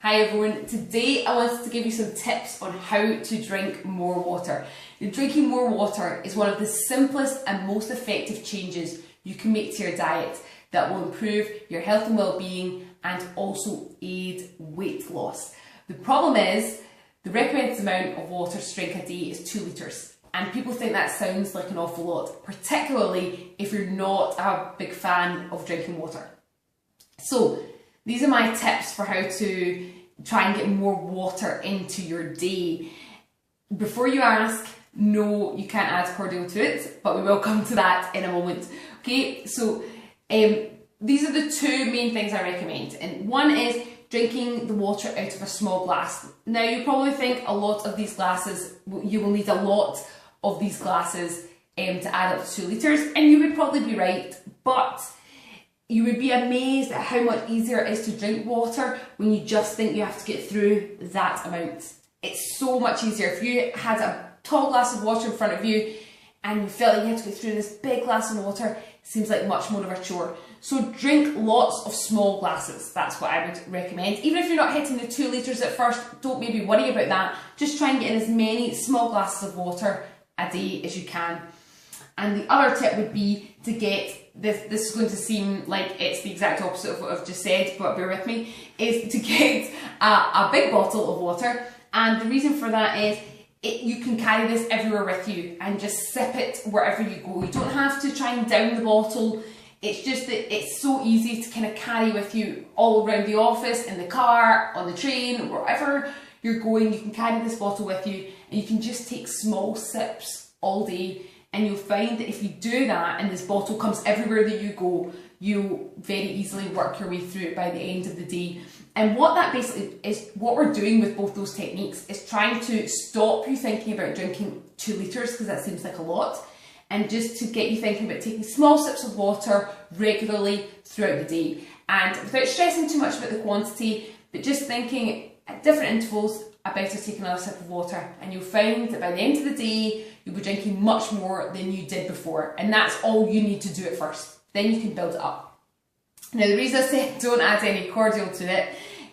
Hi everyone, today I wanted to give you some tips on how to drink more water. Now, drinking more water is one of the simplest and most effective changes you can make to your diet that will improve your health and well-being and also aid weight loss. The problem is the recommended amount of water to drink a day is 2 litres. And people think that sounds like an awful lot, particularly if you're not a big fan of drinking water. So these are my tips for how to try and get more water into your day. Before you ask, no, you can't add cordial to it, but we will come to that in a moment. Okay, so these are the two main things I recommend. And one is drinking the water out of a small glass. Now you probably think a lot of these glasses, you will need a lot of these glasses to add up to 2 litres, and you would probably be right, but you would be amazed at how much easier it is to drink water when you just think you have to get through that amount. It's so much easier. If you had a tall glass of water in front of you and you felt like you had to get through this big glass of water, it seems like much more of a chore. So drink lots of small glasses. That's what I would recommend. Even if you're not hitting the 2 litres at first, don't maybe worry about that. Just try and get in as many small glasses of water a day as you can. And the other tip would be to get, this is going to seem like it's the exact opposite of what I've just said, but bear with me, is to get a big bottle of water. And the reason for that is you can carry this everywhere with you and just sip it wherever you go. You don't have to try and down the bottle. It's just that it's so easy to kind of carry with you all around the office, in the car, on the train, wherever you're going. You can carry this bottle with you and you can just take small sips all day. And you'll find that if you do that and this bottle comes everywhere that you go, you'll very easily work your way through it by the end of the day. And what that basically is, what we're doing with both those techniques is trying to stop you thinking about drinking 2 litres, because that seems like a lot, and just to get you thinking about taking small sips of water regularly throughout the day. And without stressing too much about the quantity, but just thinking at different intervals, I better take another sip of water, and you'll find that by the end of the day you'll be drinking much more than you did before, and that's all you need to do at first. Then you can build it up. Now the reason I said don't add any cordial to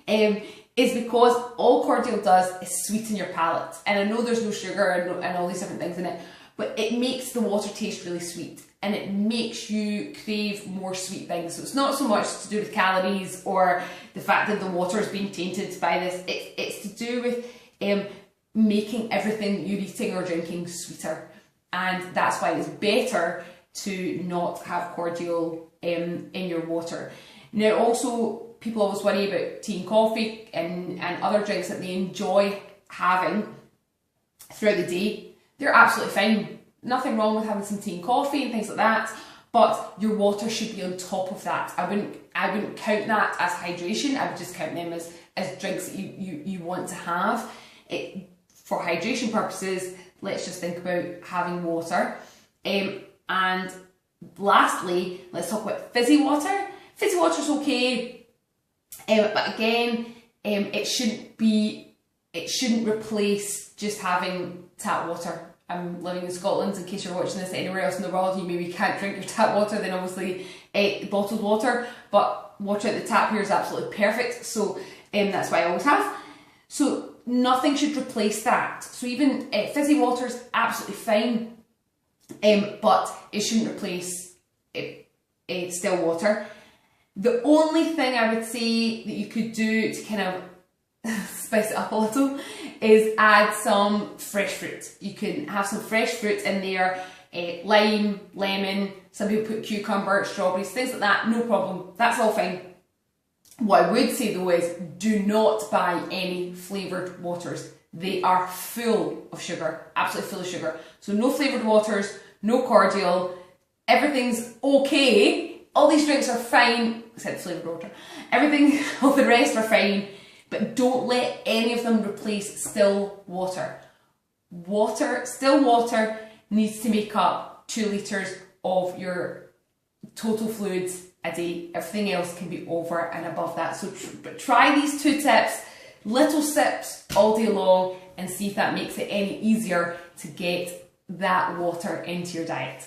it is because all cordial does is sweeten your palate, and I know there's no sugar and all these different things in it, but it makes the water taste really sweet and it makes you crave more sweet things. So it's not so much to do with calories or the fact that the water is being tainted by this. It's to do with making everything you're eating or drinking sweeter, and that's why it's better to not have cordial in your water. Now also, people always worry about tea and coffee and other drinks that they enjoy having throughout the day. They're absolutely fine. Nothing wrong with having some tea and coffee and things like that, but your water should be on top of that. I wouldn't count that as hydration. I would just count them as drinks that you want to have. For hydration purposes, let's just think about having water. And lastly, let's talk about fizzy water. Fizzy water is okay, but again, it shouldn't replace just having tap water. I'm living in Scotland, in case you're watching this anywhere else in the world, you maybe can't drink your tap water, then obviously bottled water, but water at the tap here is absolutely perfect, so that's why I always have. So nothing should replace that. So even fizzy water is absolutely fine, but it shouldn't replace still water. The only thing I would say that you could do to kind of spice it up a little is add some fresh fruit. You can have some fresh fruit in there, lime, lemon, some people put cucumber, strawberries, things like that, no problem, that's all fine. What I would say though is do not buy any flavoured waters. They are full of sugar, absolutely full of sugar. So no flavoured waters, no cordial, everything's okay. All these drinks are fine, except flavoured water. Everything, all the rest are fine, but don't let any of them replace still water. Still water needs to make up 2 litres of your total fluids a day. Everything else can be over and above that. So try these 2 tips, little sips all day long, and see if that makes it any easier to get that water into your diet.